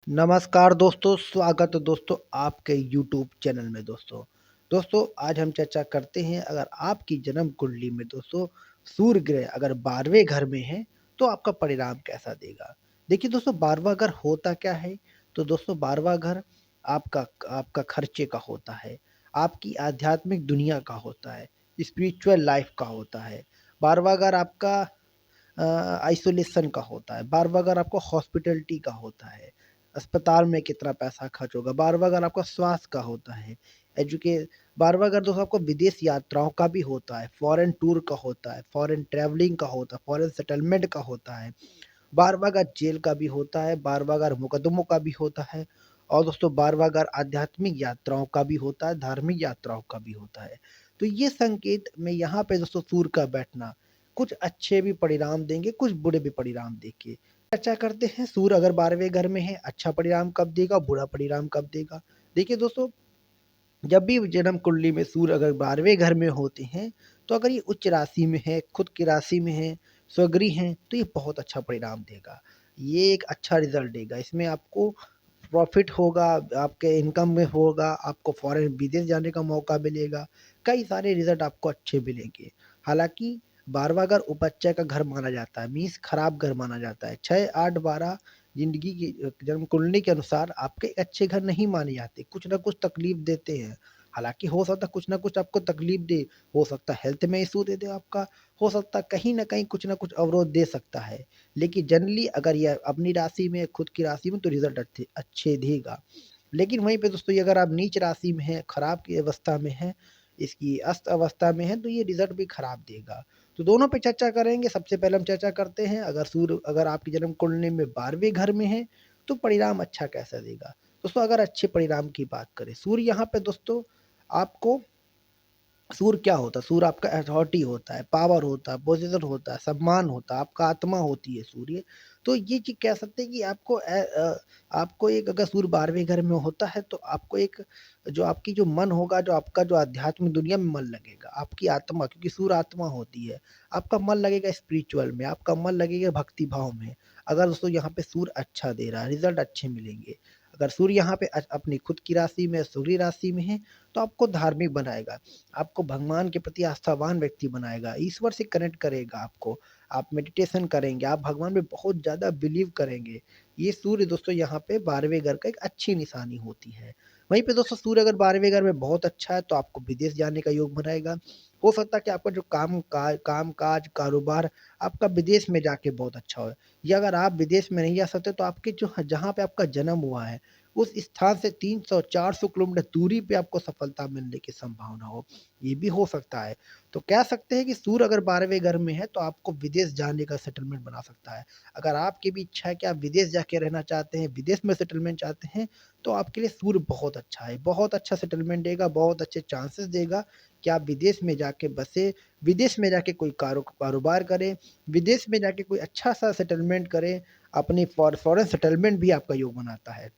नमस्कार दोस्तों, स्वागत है दोस्तों आपके यूट्यूब चैनल में दोस्तों। दोस्तों आज हम चर्चा करते हैं अगर आपकी जन्म कुंडली में दोस्तों सूर्य ग्रह अगर 12वें घर में है तो आपका परिणाम कैसा देगा? देखिए दोस्तों 12वां घर होता क्या है? तो दोस्तों 12वां घर आपका आपका खर्चे का होता है, आपकी आध्यात्मिक दुनिया का होता है, स्पिरिचुअल लाइफ का होता है। 12वां घर आपका आइसोलेशन का होता है, बार-बार अगर आपको हॉस्पिटैलिटी का होता है, अस्पताल में कितना पैसा खर्च होगा, बार-बार अगर आपका स्वास्थ्य का होता है, एजुके बार-बार अगर दोस्तों आपको विदेश यात्राओं का भी होता है, फॉरेन टूर का होता है, फॉरेन ट्रैवलिंग का होता है, फॉरेन सेटलमेंट का होता है, बार-बार अगर जेल का भी होता है, बार-बार अगर मुकदमों का भी होता है और दोस्तों बार-बार अगर आध्यात्मिक यात्राओं का भी होता है, धार्मिक यात्राओं का भी होता है। तो ये संकेत में यहाँ पे दोस्तों सूर्य का बैठना कुछ अच्छे भी परिणाम देंगे, कुछ बुरे भी परिणाम देंगे। चर्चा करते हैं सूर्य अगर 12वें घर में है, अच्छा परिणाम कब देगा, बुरा परिणाम कब देगा? देखिए दोस्तों, जब भी जन्म कुंडली में सूर्य अगर 12वें घर में होते हैं, तो अगर ये उच्च राशि में है, खुद की राशि में है, स्वगृह हैं, तो ये बहुत अच्छा परिणाम देगा। ये एक अच्छा रिज़ल्ट देगा। इसमें आपको प्रॉफ़िट होगा, आपके इनकम में होगा, आपको फ़ॉरेन विदेश जाने का मौका मिलेगा, कई सारे रिज़ल्ट आपको अच्छे मिलेंगे। हालाँकि 12वां घर उपच्चय का घर माना जाता है, मीन्स खराब घर माना जाता है। 6, 8, 12 ज़िंदगी की जन्म कुंडली के अनुसार आपके अच्छे घर नहीं माने जाते, कुछ न कुछ तकलीफ़ देते हैं। हालाँकि हो सकता है कुछ न कुछ आपको तकलीफ़ दे, हो सकता है हेल्थ में इश्यू दे दे आपका, हो सकता है कहीं न कहीं कुछ न कुछ अवरोध दे सकता है। लेकिन जनरली अगर ये अपनी राशि में, खुद की राशि में तो रिज़ल्ट अच्छे देगा। लेकिन वहीं पे दोस्तों ये अगर आप नीच राशि में हैं, खराब की अवस्था में हैं, इसकी अस्त अवस्था में हैं, तो ये रिज़ल्ट भी खराब देगा। तो दोनों पे चर्चा करेंगे। सबसे पहले हम चर्चा करते हैं अगर सूर्य अगर आपकी जन्म कुंडली में 12वें घर में है, तो परिणाम अच्छा कैसा देगा? दोस्तों अगर अच्छे परिणाम की बात करें, सूर्य यहाँ पे दोस्तों आपको सूर्य क्या होता है? सूर्य आपका अथॉरिटी होता है, पावर होता है, पोज़ीशन होता है, सम्मान होता है, आपका आत्मा होती है सूर्य। तो ये चीज़ कह सकते हैं कि आपको एक अगर सूर्य 12वें घर में होता है तो आपको एक जो आपकी जो मन होगा, जो आपका जो आध्यात्मिक दुनिया में मन लगेगा, आपकी आत्मा क्योंकि सूर्य आत्मा होती है, आपका मन लगेगा स्पिरिचुअल में, आपका मन लगेगा भक्ति भाव में। अगर दोस्तों यहाँ पे सूर्य अच्छा दे रहा है, रिज़ल्ट अच्छे मिलेंगे। अगर सूर्य यहाँ पे अपनी खुद की राशि में, सूर्य राशि में है, तो आपको धार्मिक बनाएगा। आपको भगवान के प्रति आस्थावान व्यक्ति बनाएगा, ईश्वर से कनेक्ट करेगा आपको। आप मेडिटेशन करेंगे, आप भगवान में बहुत ज़्यादा बिलीव करेंगे। ये सूर्य दोस्तों यहाँ पे 12वें घर का एक अच्छी निशानी होती है। वहीं पे दोस्तों सूर्य अगर 12वें घर में बहुत अच्छा है तो आपको विदेश जाने का योग बनाएगा। हो सकता है कि आपका जो काम-काज, कारोबार आपका विदेश में जाके बहुत अच्छा हो। या अगर आप विदेश में नहीं जा सकते तो आपके जो जहाँ पे आपका जन्म हुआ है, उस स्थान से 300-400 किलोमीटर दूरी पे आपको सफलता मिलने की संभावना हो। ये भी हो सकता है। तो कह सकते हैं कि सूर्य अगर 12वें घर में है तो आपको विदेश जाने का सेटलमेंट बना सकता है। अगर आपकी भी इच्छा है कि आप विदेश जाके रहना चाहते हैं, विदेश में सेटलमेंट चाहते हैं, तो आपके लिए सूर्य बहुत अच्छा है। बहुत अच्छा सेटलमेंट देगा, बहुत अच्छे चांसेस देगा कि आप विदेश में जाके बसें, विदेश में जाके कोई कारोबार करें, विदेश में जाके कोई अच्छा-सा सेटलमेंट करें, अपनी फॉरेन सेटलमेंट भी आपका योग बनाता है।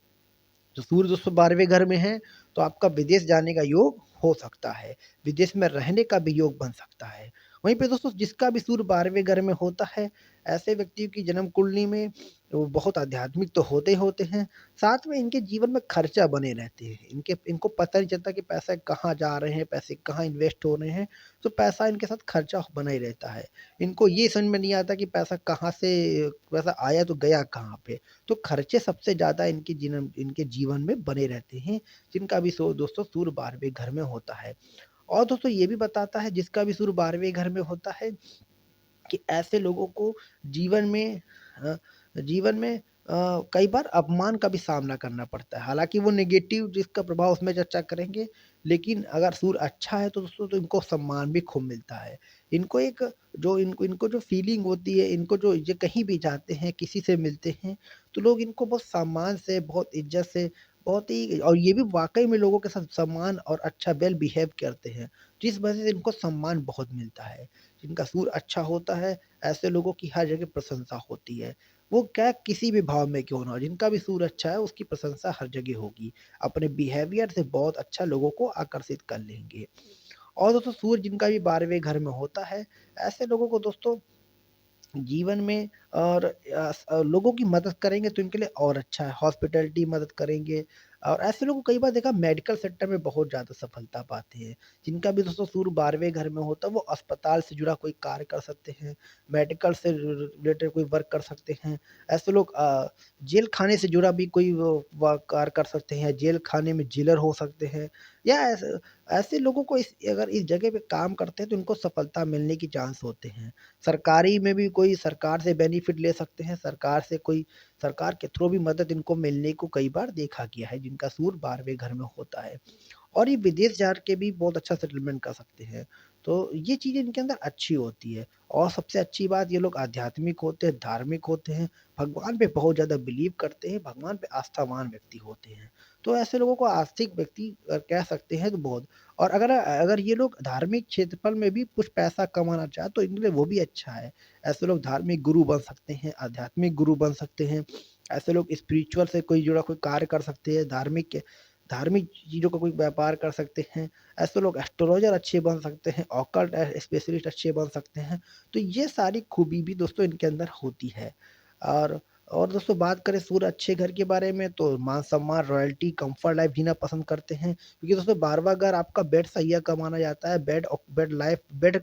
तो सूर्य दोस्तों 12वें घर में है, तो आपका विदेश जाने का योग हो सकता है। विदेश में रहने का भी योग बन सकता है। वहीं पे दोस्तों जिसका भी सूर्य 12वें घर में होता है, ऐसे व्यक्तियों की जन्म कुंडली में वो बहुत आध्यात्मिक तो होते ही होते हैं, साथ में इनके जीवन में खर्चा बने रहते हैं। इनको पता नहीं चलता कि पैसे कहाँ जा रहे हैं, पैसे कहाँ इन्वेस्ट हो रहे हैं, तो पैसा इनके साथ खर्चा बना ही रहता है। इनको ये समझ में नहीं आता कि पैसा आया तो गया कहाँ पे? तो खर्चे सबसे ज़्यादा इनके जीवन में बने रहते हैं, जिनका भी दोस्तों सूर्य 12वें घर में होता है। और दोस्तों ये भी बताता है जिसका भी सूर्य 12वें घर में होता है कि ऐसे लोगों को जीवन में अ, जीवन में कई बार अपमान का भी सामना करना पड़ता है। हालाँकि वो नेगेटिव जिसका प्रभाव उसमें चर्चा करेंगे, लेकिन अगर सूर्य अच्छा है तो दोस्तों तो इनको सम्मान भी खूब मिलता है। इनको एक जो इनको इनको जो फ़ीलिंग होती है, इनको जो ये कहीं भी जाते हैं, किसी से मिलते हैं, तो लोग इनको बहुत सम्मान से, बहुत इज़्ज़त से, बहुत ही और ये भी वाक़ई में लोगों के साथ सम्मान और अच्छा वेल बिहेव करते हैं, जिस वजह से इनको सम्मान बहुत मिलता है। जिनका सूर्य अच्छा होता है, ऐसे लोगों की हर जगह प्रशंसा होती है। वो क्या किसी भी भाव में क्यों ना हो, जिनका भी सूर्य अच्छा है उसकी प्रशंसा हर जगह होगी। अपने बिहेवियर से बहुत अच्छा लोगों को आकर्षित कर लेंगे। और दोस्तों सूर्य जिनका भी 12वें घर में होता है, ऐसे लोगों को दोस्तों जीवन में और लोगों की मदद करेंगे तो इनके लिए और अच्छा है, हॉस्पिटैलिटी मदद करेंगे और ऐसे लोग कई बार देखा मेडिकल सेक्टर में बहुत ज़्यादा सफलता पाते हैं। जिनका भी दोस्तों सूर्य 12वें घर में होता है, वो अस्पताल से जुड़ा कोई कार्य कर सकते हैं, मेडिकल से रिलेटेड कोई वर्क कर सकते हैं। ऐसे लोग जेल खाने से जुड़ा भी कोई वो कार्य कर सकते हैं, जेल खाने में जेलर हो सकते हैं या ऐसे ऐसे लोगों को इस अगर इस जगह पे काम करते हैं तो इनको सफलता मिलने की चांस होते हैं। सरकारी में भी कोई सरकार से बेनिफिट ले सकते हैं, सरकार के थ्रू भी मदद इनको मिलने को कई बार देखा गया है, जिनका सूर्य 12वें घर में होता है। और ये विदेश जा के भी बहुत अच्छा सेटलमेंट कर सकते हैं। तो ये चीज़ें इनके अंदर अच्छी होती है और सबसे अच्छी बात ये लोग आध्यात्मिक होते हैं, धार्मिक होते हैं, भगवान पे बहुत ज़्यादा बिलीव करते हैं, भगवान पे आस्थावान व्यक्ति होते हैं। तो ऐसे लोगों को आस्तिक व्यक्ति कह सकते हैं तो बहुत और अगर अगर ये लोग धार्मिक क्षेत्रफल में भी कुछ पैसा कमाना चाहें तो इनके लिए वो भी अच्छा है। ऐसे लोग धार्मिक गुरु बन सकते हैं, आध्यात्मिक गुरु बन सकते हैं। ऐसे लोग स्पिरिचुअल से कोई जुड़ा कोई कार्य कर सकते हैं, धार्मिक चीज़ों का कोई व्यापार कर सकते हैं। ऐसे लोग एस्ट्रोलॉजर अच्छे बन सकते हैं, ऑकल्ट स्पेशलिस्ट अच्छे बन सकते हैं। तो ये सारी खूबी भी दोस्तों इनके अंदर होती है। और और दोस्तों बात करें सूर्य अच्छे घर के बारे में तो मान-सम्मान, रॉयल्टी, कम्फर्ट लाइफ़ जीना पसंद करते हैं। क्योंकि दोस्तों 12वाँ घर आपका बेड सहिया का माना जाता है, बेड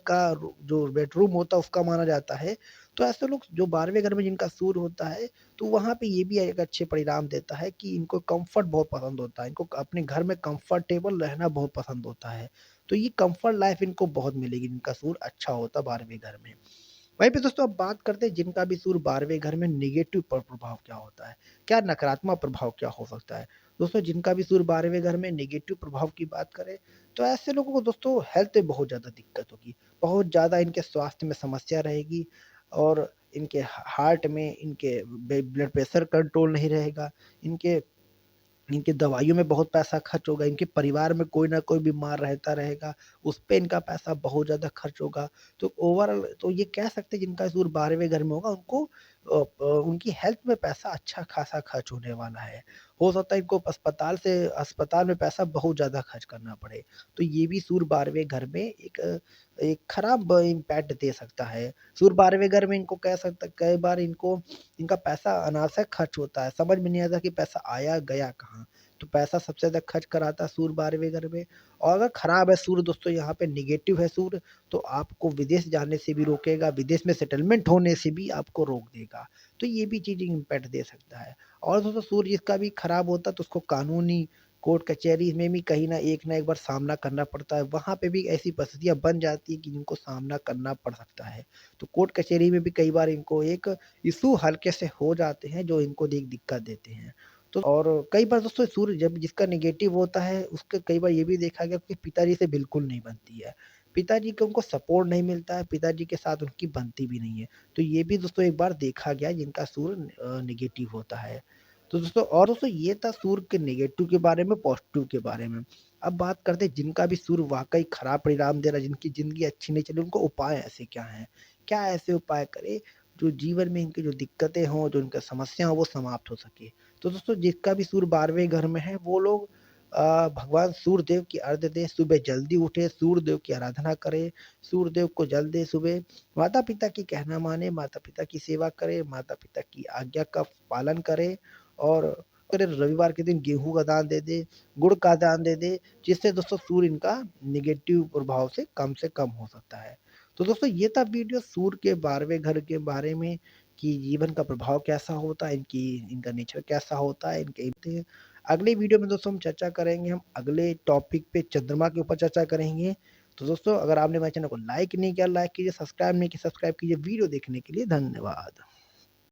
का जो बेडरूम होता है उसका माना जाता है। तो ऐसे लोग जो 12वें घर में जिनका सूर्य होता है तो वहाँ पे ये भी एक अच्छे परिणाम देता है कि इनको कम्फ़र्ट बहुत पसंद होता है, इनको अपने घर में कम्फ़र्टेबल रहना बहुत पसंद होता है। तो ये कम्फ़र्ट लाइफ़ इनको बहुत मिलेगी, जिनका सूर्य अच्छा होता है 12वें घर में। वहीं पे दोस्तों अब बात करते हैं जिनका भी सूर्य 12वें घर में नेगेटिव प्रभाव क्या होता है? क्या नकारात्मक प्रभाव क्या हो सकता है? दोस्तों जिनका भी सूर्य 12वें घर में नेगेटिव प्रभाव की बात करें, तो ऐसे लोगों को दोस्तों हेल्थ में बहुत ज़्यादा दिक्कत होगी। बहुत ज़्यादा इनके स्वास्थ्य में समस्या रहेगी और इनके हार्ट में इनके ब्लड प्रेशर कंट्रोल नहीं रहेगा। इनके इनकी दवाइयों में बहुत पैसा खर्च होगा, इनके परिवार में कोई न कोई बीमार रहता रहेगा, उस पे इनका पैसा बहुत ज़्यादा खर्च होगा। तो ओवरऑल तो ये कह सकते हैं जिनका सूर्य 12वें घर में होगा उनको उनकी हेल्थ में पैसा अच्छा खासा खर्च होने वाला है। हो सकता है इनको अस्पताल में पैसा बहुत ज़्यादा खर्च करना पड़े। तो ये भी सूर्य 12वें घर में एक खराब इम्पैक्ट दे सकता है। सूर्य 12वें घर में इनको कह सकते कई बार इनका पैसा अनावश्यक खर्च होता है, समझ में नहीं आता कि पैसा आया गया कहाँ? तो पैसा सबसे ज़्यादा खर्च कराता है सूर्य 12वें घर में और अगर खराब है सूर्य दोस्तों यहाँ पे नेगेटिव है सूर्य, तो आपको विदेश जाने से भी रोकेगा, विदेश में सेटलमेंट होने से भी आपको रोक देगा। तो ये भी चीज़ इम्पैक्ट दे सकता है और दोस्तों सूर्य जिसका भी खराब होता है तो उसको कानूनी कोर्ट कचहरी में भी कहीं न एक बार सामना करना पड़ता है। वहाँ पे भी ऐसी परिस्थितियाँ बन जाती हैं कि जिनको सामना करना पड़ सकता है। तो कोर्ट कचहरी में भी कई बार इनको एक इश्यू हल्के से हो जाते हैं जो इनको दिक्कत देते हैं। तो और कई बार दोस्तों सूर्य जब जिसका नेगेटिव होता है उसके कई बार ये भी देखा गया कि पिताजी से बिल्कुल नहीं बनती है। पिताजी को उनको सपोर्ट नहीं मिलता है, पिताजी के साथ उनकी बनती भी नहीं है। तो ये भी दोस्तों एक बार देखा गया जिनका सूर्य नेगेटिव होता है। तो दोस्तों ये था सूर्य के नेगेटिव के बारे में, पॉज़िटिव के बारे में। अब बात करते हैं जिनका भी सूर्य वाक़ई खराब परिणाम दे रहा है, जिनकी ज़िंदगी अच्छी नहीं चली, उनको उपाय ऐसे क्या हैं? क्या ऐसे उपाय करें जो जीवन में इनकी जो दिक्कतें हों, जो इनकी समस्या हो वो समाप्त हो सके? तो दोस्तों जिसका भी सूर्य 12वें घर में है वो लोग भगवान सूर्यदेव की अर्घ्य दें, सुबह जल्दी उठें, सूर्यदेव की आराधना करें, सूर्यदेव को जल दें सुबह, माता-पिता की कहना मानें, माता-पिता की सेवा करें, माता-पिता की आज्ञा का पालन करें और अगर रविवार के दिन गेहूँ का दान दे दें, गुड़ का दान दे दें, जिससे दोस्तों सूर्य इनका नेगेटिव प्रभाव से कम हो सकता है। तो दोस्तों ये था वीडियो सूर्य के 12वें घर के बारे में कि जीवन का प्रभाव कैसा होता है, इनका नेचर कैसा होता है, इनके अगले वीडियो में दोस्तों हम चर्चा करेंगे हम अगले टॉपिक पे चंद्रमा के ऊपर चर्चा करेंगे। तो दोस्तों अगर आपने मेरे चैनल को लाइक नहीं किया, लाइक कीजिए, सब्सक्राइब नहीं किया, सब्सक्राइब कीजिए। वीडियो देखने के लिए धन्यवाद।